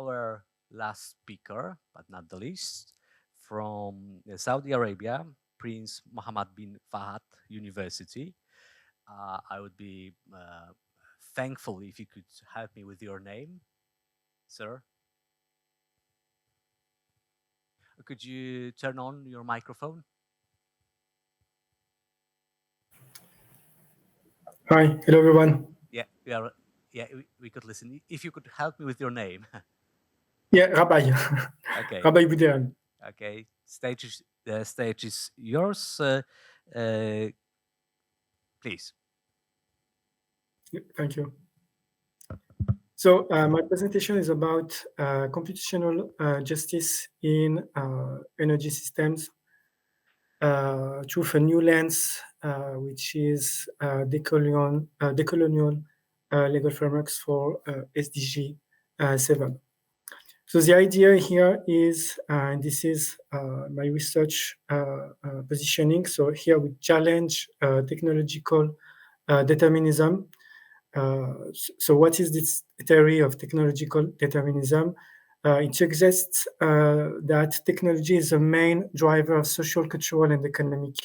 our last speaker, but not the least, from Saudi Arabia, Prince Mohammed bin Fahd University. I would be thankful if you could help me with your name, sir. Could you turn on your microphone? Hi, hello everyone. Yeah, we could listen. If you could help me with your name. Yeah, Rabaï. Okay. Rabaï Bouderhem. Okay. The stage is yours. Please. Thank you. So my presentation is about computational justice in energy systems through a new lens, which is decolonial legal frameworks for SDG 7. So the idea here is, and this is my research positioning. So here we challenge technological determinism. So what is this theory of technological determinism? It suggests that technology is the main driver of social, cultural, and economic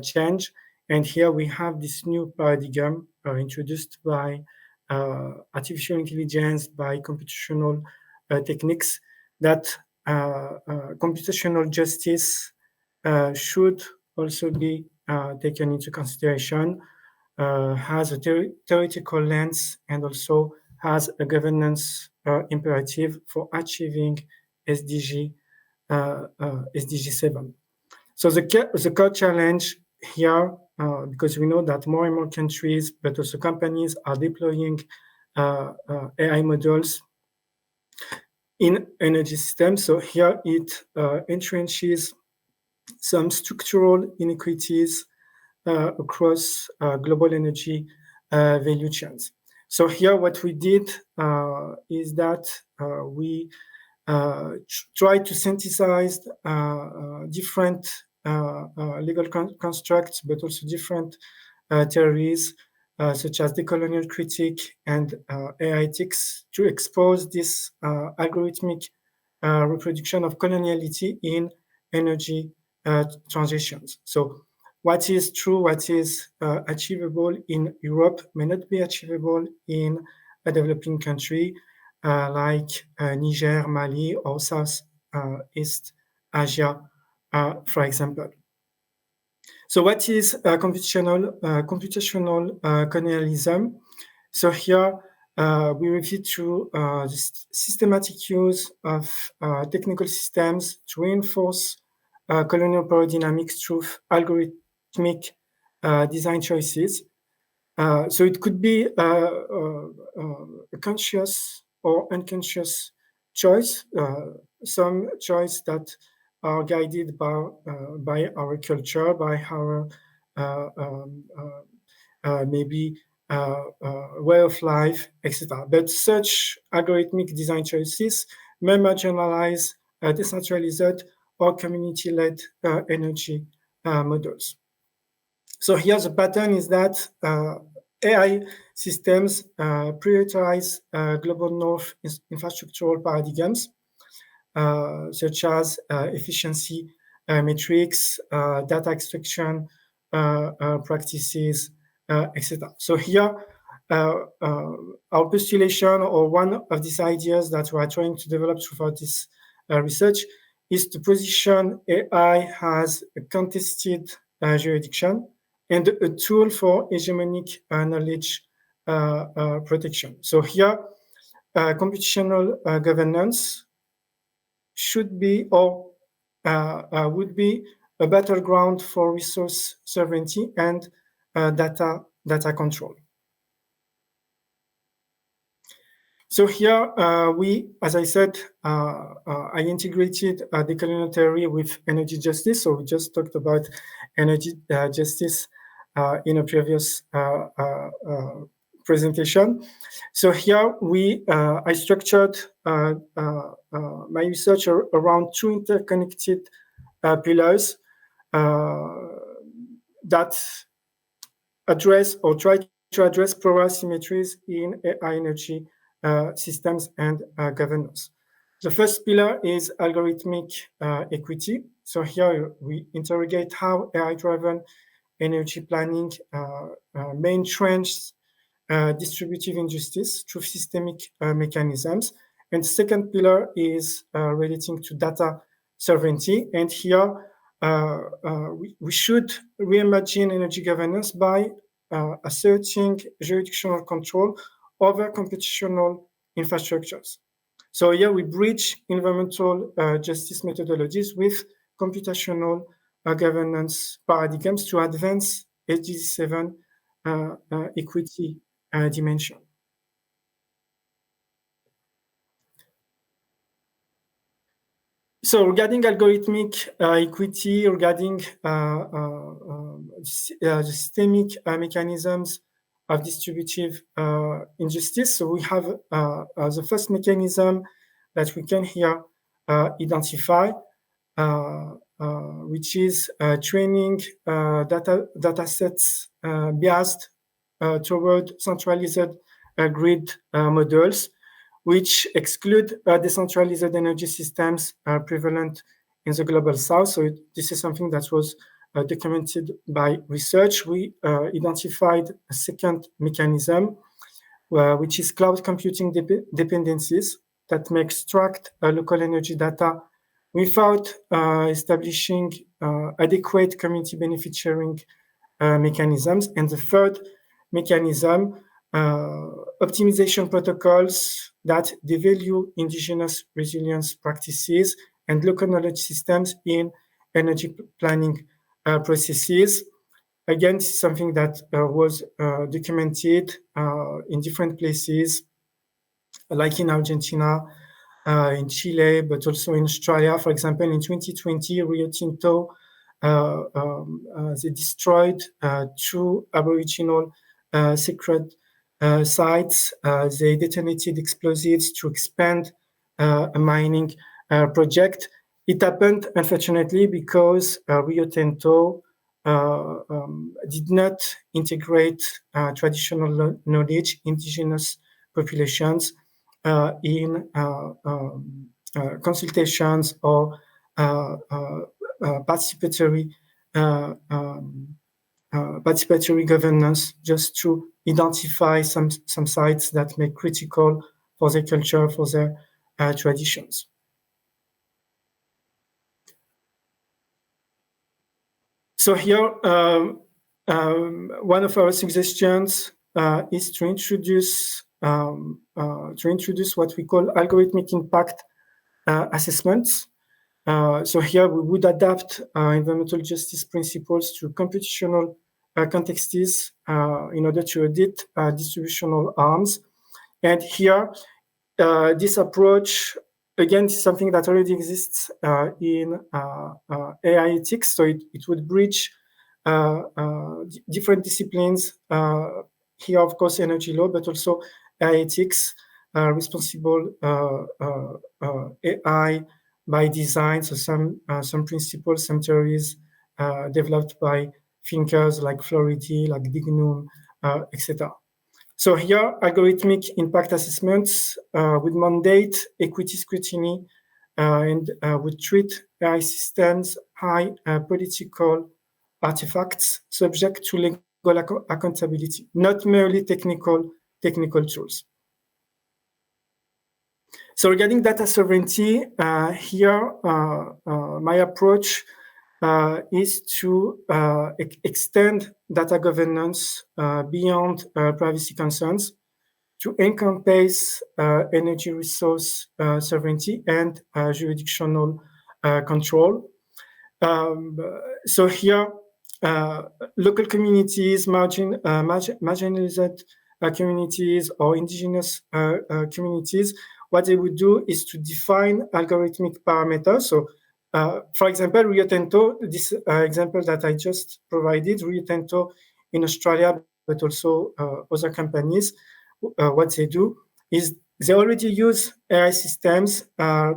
change. And here we have this new paradigm introduced by artificial intelligence, by computational techniques, that computational justice should also be taken into consideration, has a theoretical lens, and also has a governance imperative for achieving SDG 7. So the core challenge here, because we know that more and more countries, but also companies, are deploying AI models in energy systems. So here it entrenches some structural inequities across global energy value chains. So here what we did is that we tried to synthesize different legal constructs, but also different theories such as decolonial critique and AI ethics, to expose this algorithmic reproduction of coloniality in energy transitions. So what is true, what is achievable in Europe may not be achievable in a developing country like Niger, Mali, or Southeast Asia, for example. So what is computational colonialism? So here we refer to the systematic use of technical systems to reinforce colonial power dynamics through algorithmic design choices. So it could be a conscious or unconscious choice, some choice that are guided by our culture, by our maybe way of life, etc. But such algorithmic design choices may marginalize decentralized or community-led energy models. So here the pattern is that AI systems prioritize global north infrastructural paradigms, such as efficiency metrics, data extraction practices, etc. So here, our postulation, or one of these ideas that we are trying to develop throughout this research, is to position AI as a contested jurisdiction and a tool for hegemonic knowledge protection. So here, computational governance should be, or would be, a battleground for resource sovereignty and data control. So here we, as I said, I integrated decolonial theory with energy justice. So we just talked about energy justice in a previous presentation. So here I structured my research around two interconnected pillars that address, or try to address, power asymmetries in AI energy systems and governance. The first pillar is algorithmic equity. So here we interrogate how AI-driven energy planning may entrench distributive injustice through systemic mechanisms. And the second pillar is relating to data sovereignty. And here we should reimagine energy governance by asserting jurisdictional control over computational infrastructures. So here we bridge environmental justice methodologies with computational governance paradigms to advance SDG 7 equity dimension. So regarding algorithmic equity, regarding the systemic mechanisms of distributive injustice, so we have the first mechanism that we can here identify, which is training data sets biased toward centralized grid models, which exclude decentralized energy systems prevalent in the global south. So this is something that was documented by research. We identified a second mechanism, which is cloud computing dependencies that may extract local energy data without establishing adequate community benefit sharing mechanisms. And the third mechanism, optimization protocols that devalue indigenous resilience practices and local knowledge systems in energy planning processes. Again, this is something that was documented in different places, like in Argentina, in Chile, but also in Australia. For example, in 2020, Rio Tinto, they destroyed two Aboriginal sacred sites. They detonated explosives to expand a mining project. It happened, unfortunately, because Rio Tinto did not integrate traditional knowledge, indigenous populations in consultations or participatory governance, just to identify some sites that may be critical for their culture, for their traditions. So here, one of our suggestions is to introduce what we call algorithmic impact assessments. So here we would adapt environmental justice principles to computational contexts in order to audit distributional arms. And here, this approach, again, is something that already exists in AI ethics. So it would bridge different disciplines. Here, of course, energy law, but also AI ethics, responsible AI by design. So some principles, some theories developed by thinkers like Floridi, like Dignum, etc. So here, algorithmic impact assessments would mandate equity scrutiny and would treat AI systems high political artifacts subject to legal accountability, not merely technical tools. So regarding data sovereignty, here my approach is to extend data governance beyond privacy concerns to encompass energy resource sovereignty and jurisdictional control. So here, local communities, marginalized communities, or indigenous communities, what they would do is to define algorithmic parameters. So, for example, Rio Tinto, this example that I just provided, Rio Tinto in Australia, but also other companies, what they do is they already use AI systems,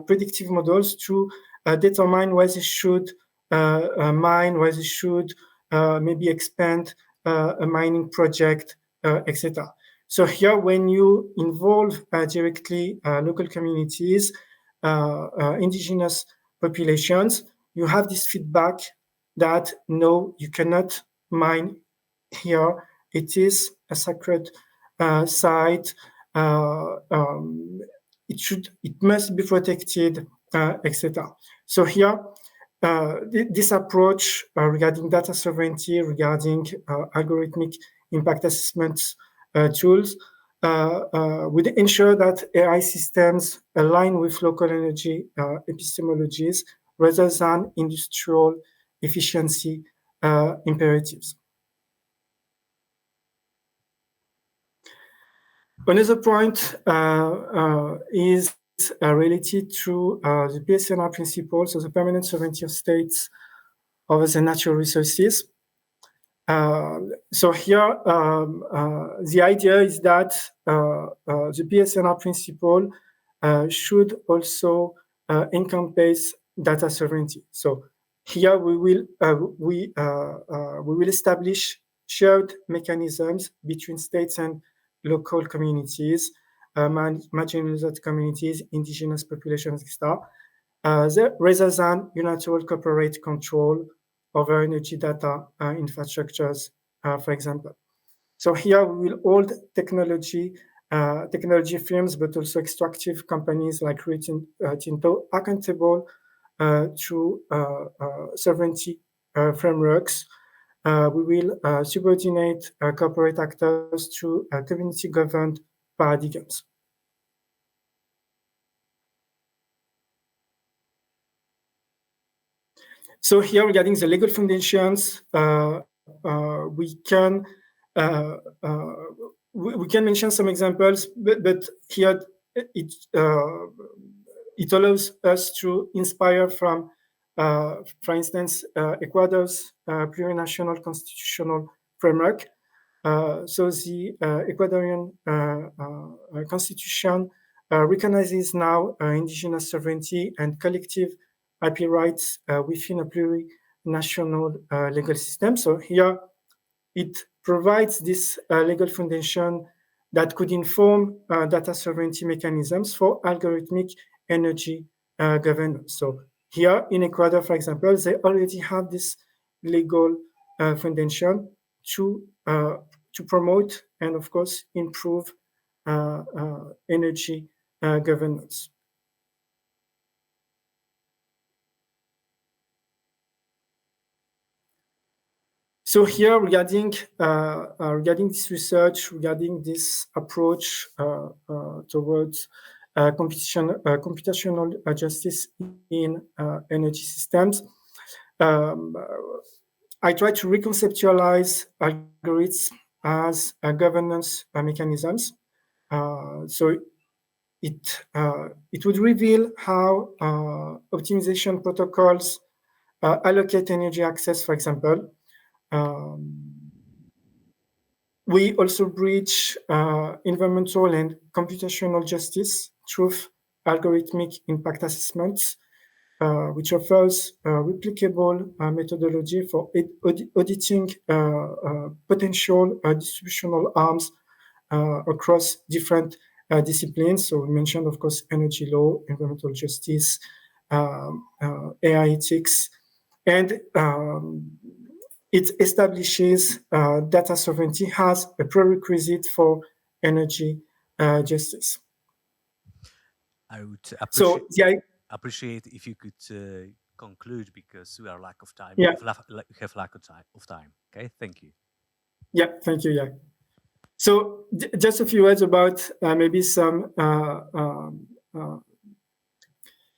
predictive models to determine where they should mine, where they should maybe expand a mining project, etc. So here, when you involve directly local communities, indigenous populations, you have this feedback that no, you cannot mine here. It is a sacred site. It must be protected, etc. So here, this approach regarding data sovereignty, regarding algorithmic impact assessments tools, would ensure that AI systems align with local energy epistemologies rather than industrial efficiency imperatives. Another point is related to the PSNR principle, so the permanent sovereignty of states over the natural resources. So here, the idea is that the PSNR principle should also encompass data sovereignty. So here we will establish shared mechanisms between states and local communities, marginalized communities, indigenous populations, etc., rather than unilateral corporate control over energy data infrastructures, for example. So here we will hold technology firms, but also extractive companies like Rio Tinto accountable to sovereignty frameworks. We will subordinate corporate actors to community-governed paradigms. So here, regarding the legal foundations, we can mention some examples, but here it allows us to inspire from, for instance, Ecuador's plurinational constitutional framework. So the Ecuadorian constitution recognizes now indigenous sovereignty and collective IP rights within a plurinational legal system. So here it provides this legal foundation that could inform data sovereignty mechanisms for algorithmic energy governance. So here in Ecuador, for example, they already have this legal foundation to promote and, of course, improve energy governance. So here, regarding this research, regarding this approach towards computational justice in energy systems, I try to reconceptualize algorithms as governance mechanisms. So it would reveal how optimization protocols allocate energy access, for example. We also bridge environmental and computational justice through algorithmic impact assessments, which offers replicable methodology for auditing potential distributional arms across different disciplines. So we mentioned, of course, energy law, environmental justice, AI ethics, and it establishes data sovereignty as a prerequisite for energy justice. I would appreciate if you could conclude, because we are lack of time. Yeah. We have lack of time. Okay, thank you. Yeah, thank you. Yeah. So just a few words about maybe some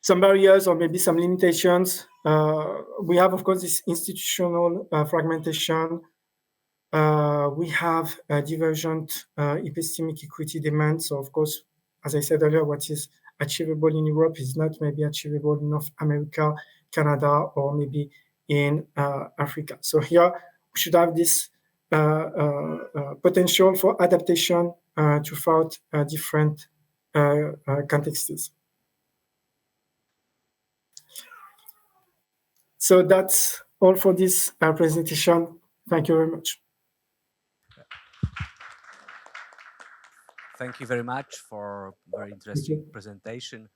barriers or maybe some limitations. We have, of course, this institutional fragmentation. We have divergent epistemic equity demands. So, of course, as I said earlier, what is achievable in Europe is not maybe achievable in North America, Canada, or maybe in Africa. So here we should have this potential for adaptation throughout different contexts. So that's all for this presentation. Thank you very much. Thank you very much for a very interesting presentation.